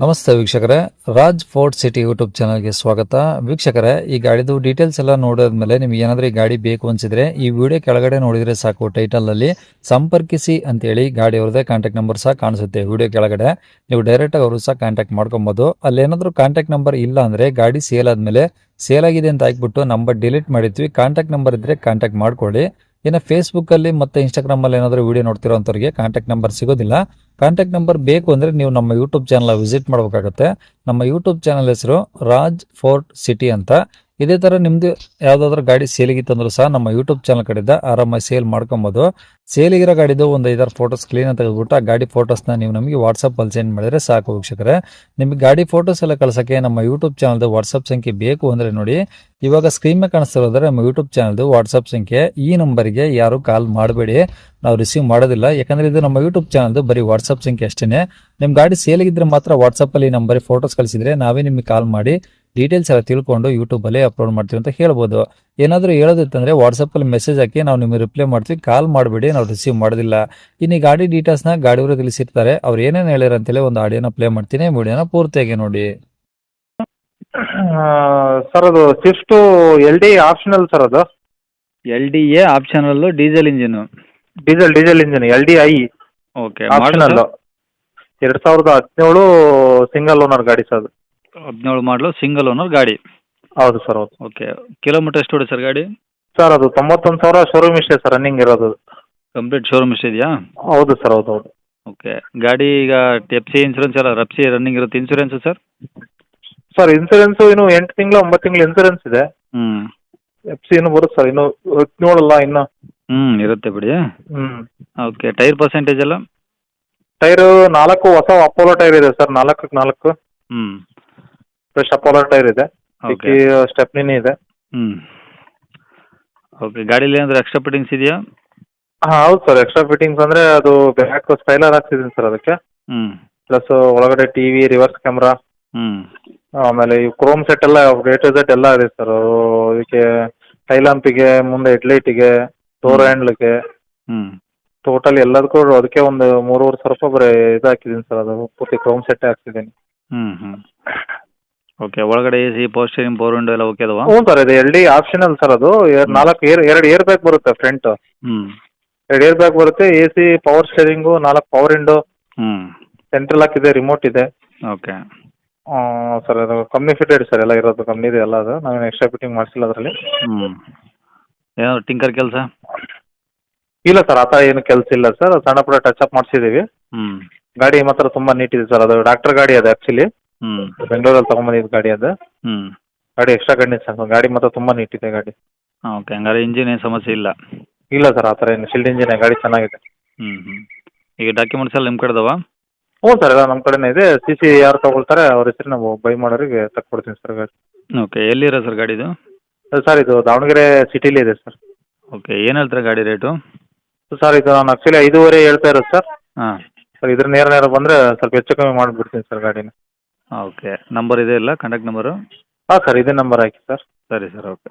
ನಮಸ್ತೆ ವೀಕ್ಷಕರೇ, Raj fort city YouTube ಚಾನಲ್ಗೆ ಸ್ವಾಗತ. ವೀಕ್ಷಕರೇ, ಈ ಗಾಡಿದು ಡೀಟೇಲ್ಸ್ ಎಲ್ಲ ನೋಡಿದ್ಮೇಲೆ ನಿಮ್ಗೆ ಏನಾದರೂ ಈ ಗಾಡಿ ಬೇಕು ಅನ್ಸಿದ್ರೆ ಈ ವಿಡಿಯೋ ಕೆಳಗಡೆ ನೋಡಿದ್ರೆ ಸಾಕು, ಟೈಟಲಲ್ಲಿ ಸಂಪರ್ಕಿಸಿ ಅಂತೇಳಿ ಗಾಡಿ ಅವ್ರದ್ದೇ ಕಾಂಟ್ಯಾಕ್ಟ್ ನಂಬರ್ ಸಹ ಕಾಣಿಸುತ್ತೆ. ವಿಡಿಯೋ ಕೆಳಗಡೆ ನೀವು ಡೈರೆಕ್ಟಾಗಿ ಅವರು ಸಹ ಕಾಂಟ್ಯಾಕ್ಟ್ ಮಾಡ್ಕೊಬೋದು. ಅಲ್ಲೇನಾದರೂ ಕಾಂಟ್ಯಾಕ್ಟ್ ನಂಬರ್ ಇಲ್ಲ ಅಂದರೆ ಗಾಡಿ ಸೇಲ್ ಆದಮೇಲೆ ಸೇಲ್ ಆಗಿದೆ ಅಂತ ಹಾಕ್ಬಿಟ್ಟು ನಂಬರ್ ಡಿಲೀಟ್ ಮಾಡಿರ್ತೀವಿ. ಕಾಂಟ್ಯಾಕ್ಟ್ ನಂಬರ್ ಇದ್ದರೆ ಕಾಂಟ್ಯಾಕ್ಟ್ ಮಾಡ್ಕೊಳ್ಳಿ. ಇನ್ನು ಫೇಸ್ಬುಕ್ಕಲ್ಲಿ ಮತ್ತು ಇನ್ಸ್ಟಾಗ್ರಾಮಲ್ಲಿ ಏನಾದರೂ ವಿಡಿಯೋ ನೋಡ್ತಿರೋಂಥವ್ರಿಗೆ ಕಾಂಟ್ಯಾಕ್ಟ್ ನಂಬರ್ ಸಿಗೋದಿಲ್ಲ. ಕಾಂಟ್ಯಾಕ್ಟ್ ನಂಬರ್ ಬೇಕು ಅಂದರೆ ನೀವು ನಮ್ಮ ಯೂಟ್ಯೂಬ್ ಚಾನಲ್ ವಿಸಿಟ್ ಮಾಡಬೇಕಾಗುತ್ತೆ. ನಮ್ಮ ಯೂಟ್ಯೂಬ್ ಚಾನಲ್ ಹೆಸರು ರಾಜ್ ಫೋರ್ಟ್ ಸಿಟಿ ಅಂತ. ಇದೇ ಥರ ನಿಮ್ಮದು ಯಾವುದಾದ್ರೂ ಗಾಡಿ ಸೇಲಿಗಿತ್ತಂದ್ರೂ ಸಹ ನಮ್ಮ ಯೂಟ್ಯೂಬ್ ಚಾನಲ್ ಕಡೆಯಿಂದ ಆರಾಮಾಗಿ ಸೇಲ್ ಮಾಡ್ಕೊಬೋದು. ಸೇಲಿಗಿರೋ ಗಾಡಿದು ಒಂದು 5-6 ಫೋಟೋಸ್ ಕ್ಲೀನಾಗಿ ತೆಗೆದುಬಿಟ್ಟು ಆ ಗಾಡಿ ಫೋಟೋಸ್ನ ನೀವು ನಮಗೆ ವಾಟ್ಸಪ್ಪಲ್ಲಿ ಸೆಂಡ್ ಮಾಡಿದರೆ ಸಾಕು ವೀಕ್ಷಕರೇ. ನಿಮಗೆ ಗಾಡಿ ಫೋಟೋಸ್ ಎಲ್ಲ ಕಳ್ಸೋಕ್ಕೆ ನಮ್ಮ ಯೂಟ್ಯೂಬ್ ಚಾನಲ್ದು ವಾಟ್ಸಪ್ ಸಂಖ್ಯೆ ಬೇಕು ಅಂದರೆ ನೋಡಿ, ಇವಾಗ ಸ್ಕ್ರೀನ್ ಮೇಲೆ ಕಾಣಿಸ್ತಿರೋದ್ರೆ ನಮ್ಮ ಯೂಟ್ಯೂಬ್ ಚಾನಲ್ದು ವಾಟ್ಸಪ್ ಸಂಖ್ಯೆ. ಈ ನಂಬರಿಗೆ ಯಾರು ಕಾಲ್ ಮಾಡಬೇಡಿ, ನಾವು ರಿಸೀವ್ ಮಾಡೋದಿಲ್ಲ. ಯಾಕಂದರೆ ಇದು ನಮ್ಮ ಯೂಟ್ಯೂಬ್ ಚಾನಲ್ದು ಬರೀ ವಾಟ್ಸಪ್ ಸಂಖ್ಯೆ ಅಷ್ಟೇ. ನಿಮ್ಮ ಗಾಡಿ ಸೇಲಿಗಿದ್ರೆ ಮಾತ್ರ ವಾಟ್ಸಪ್ಪಲ್ಲಿ ನಂಬರಿಗೆ ಫೋಟೋಸ್ ಕಳಿಸಿದ್ರೆ ನಾವೇ ನಿಮಗೆ ಕಾಲ್ ಮಾಡಿ ಡೀಟೇಲ್ಸ್ ಎಲ್ಲ ತಿಳ್ಕೊಂಡು ಯೂಟ್ಯೂಬಲ್ಲಿ ಅಪ್ಲೋಡ್ ಮಾಡ್ತೀವಿ ಅಂತ ಹೇಳ್ಬೋದು. ಏನಾದರೂ ಹೇಳೋದಿತ್ತಂದರೆ ವಾಟ್ಸಪ್ಪಲ್ಲಿ ಮೆಸೇಜ್ ಹಾಕಿ ನಾವು ನಿಮಗೆ ರಿಪ್ಲೈ ಮಾಡ್ತೀವಿ, ಕಾಲ್ ಮಾಡಬೇಡಿ, ನಾವು ರಿಸೀವ್ ಮಾಡೋದಿಲ್ಲ. ಇನ್ನು ಈ ಗಾಡಿ ಡೀಟೇಲ್ಸ್ನ ಗಾಡಿಯವರು ತಿಳಿಸಿರ್ತಾರೆ, ಅವ್ರು ಏನೇನು ಹೇಳ್ಯಾರ ಅಂತೇಳಿ ಒಂದು ಆಡಿಯೋನ ಪ್ಲೇ ಮಾಡ್ತೀನಿ, ವಿಡಿಯೋನ ಪೂರ್ತಿಯಾಗಿ ನೋಡಿ. ಸರ್ ಅದು Swift L D optional sir ಅದು LDA optional diesel engine. Diesel engine L D I okay. Optional 2017 single owner ಗಾಡಿ ಸರ್ ಅದು. 17 ಮಾಡಲು ಸಿಂಗಲ್ ಓನರ್ ಗಾಡಿ. ಹೌದು ಸರ್ ಹೌದು. ಓಕೆ. ಕಿಲೋಮೀಟರ್ ಎಷ್ಟು ಹೊಡೆ ಸರ್ ಗಾಡಿ? ಸರ್ ಅದು 91,000 ಶೋರೂಮ್ ಇಷ್ಟೇ ಸರ್ ರನ್ನಿಂಗ್ ಇರೋದು. ಕಂಪ್ಲೀಟ್ ಶೋರೂಮ್ ಎಷ್ಟು ಇದೆಯಾ? ಹೌದು ಸರ್ ಹೌದು ಹೌದು. ಓಕೆ. ಗಾಡಿ ಈಗ ಎಫ್ ಸಿ ಇನ್ಸೂರೆನ್ಸ್ ಎಲ್ಲ ರಫ್ಸಿ ರನ್ನಿಂಗ್ ಇರುತ್ತೆ. Insurance sir? ಸರ್ ಇನ್ಸೂರೆನ್ಸು ಇನ್ನು 8 ತಿಂಗಳು 9 ತಿಂಗಳು ಇನ್ಸೂರೆನ್ಸ್ ಇದೆ. ಎಫ್ ಸಿ ಇನ್ನೂ ಬರುತ್ತೆ ಸರ್, ಇನ್ನು 17 ಇನ್ನು. ಇರುತ್ತೆ ಬಿಡಿ. ಹ್ಞೂ. ಓಕೆ. ಟೈರ್ ಪರ್ಸೆಂಟೇಜ್ ಎಲ್ಲ? ಟೈರು 4 ಹೊಸ ಅಪೋಲೋ ಟೈರ್ ಇದೆ ಸರ್, 4ಕ್ಕೆ 4 ಫ್ರೆಶ್ ಅಪೋಲೋ ಟೈರ್ ಇದೆ. ಓಕೆ. ಸ್ಟೆಪ್ನಿನೇ ಇದೆ. ಓಕೆ. ಗಾಡೀಲಿ ಏನಾದರೂ ಎಕ್ಸ್ಟ್ರಾ ಫಿಟ್ಟಿಂಗ್ಸ್ ಇದೆಯಾ? ಹಾಂ ಹೌದು ಸರ್, ಎಕ್ಸ್ಟ್ರಾ ಫಿಟ್ಟಿಂಗ್ಸ್ ಅಂದರೆ ಅದು ಬ್ಯಾಕ್ ಸ್ಪೈಲರ್ ಹಾಕ್ಸಿದ್ದೀನಿ ಸರ್ ಅದಕ್ಕೆ. ಪ್ಲಸ್ ಒಳಗಡೆ ಟಿ ವಿ, ರಿವರ್ಸ್ ಕ್ಯಾಮ್ರಾ, ಆಮೇಲೆ ಈ ಕ್ರೋಮ್ ಸೆಟ್ ಎಲ್ಲ A to Z ಎಲ್ಲ ಇದೆ ಸರ್. ಇದಕ್ಕೆ ಟೈಲಾಂಪಿಗೆ, ಮುಂದೆ ಹೆಡ್ಲೈಟಿಗೆ, ಡೋರ್ ಹ್ಯಾಂಡ್ಲಿಗೆ, ಟೋಟಲ್ ಎಲ್ಲದಕ್ಕೂ ಅದಕ್ಕೆ ಒಂದು 3,500 ಬರೀ ಇದು ಹಾಕಿದ್ದೀನಿ ಸರ್. ಅದು ಪೂರ್ತಿ ಕ್ರೋಮ್ ಸೆಟ್ಟೇ ಹಾಕ್ಸಿದ್ದೀನಿ. ಓಕೆ. ಒಳಗಡೆ AC, power steering, power window ಎಲ್ಲ ಓಕೆ ಅದಾವಾ? ಹ್ಞೂ ಸರ್, ಇದು ಎಲ್ ಡಿ ಆಪ್ಷನಲ್ ಸರ್. ಅದು 2 ಏರ್ ಬ್ಯಾಗ್ ಬರುತ್ತೆ ಫ್ರಂಟ್. 2 ಏರ್ ಬ್ಯಾಗ್ ಬರುತ್ತೆ. AC, power steering, 4 power window, central lock ಇದೆ, ರಿಮೋಟ್ ಇದೆ. ಓಕೆ. ಸರ್ ಅದು ಕಂಪ್ನಿ ಫಿಟೆಡ್ ಸರ್, ಎಲ್ಲ ಇರೋದು ಕಂಪ್ನಿದೆ ಎಲ್ಲ. ಅದು ನಾವೇನು ಎಕ್ಸ್ಟ್ರಾ ಫಿಟ್ಟಿಂಗ್ ಮಾಡಿಸಿಲ್ಲ ಅದರಲ್ಲಿ. ಏನಾದ್ರು ಟಿಂಕರ್ ಕೆಲಸ? ಇಲ್ಲ ಸರ್, ಆ ಥರ ಏನು ಕೆಲಸ ಇಲ್ಲ ಸರ್. ಸಣ್ಣ ಪುಟ್ಟ ಟಚ್ ಅಪ್ ಮಾಡಿಸಿದ್ದೀವಿ. ಗಾಡಿ ಮಾತ್ರ ತುಂಬ ನೀಟ್ ಇದೆ ಸರ್. ಅದು ಡಾಕ್ಟರ್ ಗಾಡಿ ಅದು ಆ್ಯಕ್ಚುಲಿ, ಬೆಂಗಳೂರಲ್ಲಿ ತೊಗೊಂಬಂದಿದ್ದು ಗಾಡಿ ಅದು. ಗಾಡಿ ಎಕ್ಸ್ಟ್ರಾ ಕಂಡೀಷನ್ ಸರ್. ಗಾಡಿ ಮಾತ್ರ ತುಂಬ ನೀಟ್ ಇದೆ ಗಾಡಿ. ಓಕೆ. ಹಂಗಾರೆ ಇಂಜಿನ್ ಏನು ಸಮಸ್ಯೆ ಇಲ್ಲ? ಇಲ್ಲ ಸರ್, ಆ ಥರ ಏನು ಶಿಲ್ಡ್ ಇಂಜಿನ್, ಗಾಡಿ ಚೆನ್ನಾಗಿದೆ. ಈಗ ಡಾಕ್ಯುಮೆಂಟ್ಸ್ ಎಲ್ಲ ನಿಮ್ಮ ಕಡೆ ಅದಾವಾ? ಹ್ಞೂ ಸರ್, ಎಲ್ಲ ನಮ್ಮ ಕಡೆನೇ ಇದೆ. CC ಯಾರು ತೊಗೊಳ್ತಾರೆ ಅವ್ರ ಹೆಸರು ನಾವು ಬೈ ಮಾಡೋರಿಗೆ ತಕ್ಕೊಡ್ತೀನಿ ಸರ್ ಗಾಡಿ. ಓಕೆ. ಎಲ್ಲಿರೋ ಸರ್ ಗಾಡಿದು? ಸರ್ ಇದು ದಾವಣಗೆರೆ ಸಿಟಿಲಿ ಇದೆ ಸರ್. ಓಕೆ. ಏನು ಹೇಳ್ತಾರೆ ಗಾಡಿ ರೇಟು? ಸರ್ ಇದು ನಾನು ಆ್ಯಕ್ಚುಲಿ 5,500 ಹೇಳ್ತಾ ಇರೋದು ಸರ್. ಹಾಂ. ಸರ್ ಇದ್ರ ನೇರ ಬಂದರೆ ಸ್ವಲ್ಪ ಹೆಚ್ಚು ಕಮ್ಮಿ ಮಾಡಿಬಿಡ್ತೀನಿ ಸರ್ ಗಾಡಿನ. ಓಕೆ. ನಂಬರ್ ಇದೆ ಇಲ್ಲ ಕಾಂಟ್ಯಾಕ್ಟ್ ನಂಬರು? ಹಾಂ ಸರ್, ಇದೇ ನಂಬರ್ ಹಾಕಿ ಸರ್. ಸರಿ ಸರ್. ಓಕೆ.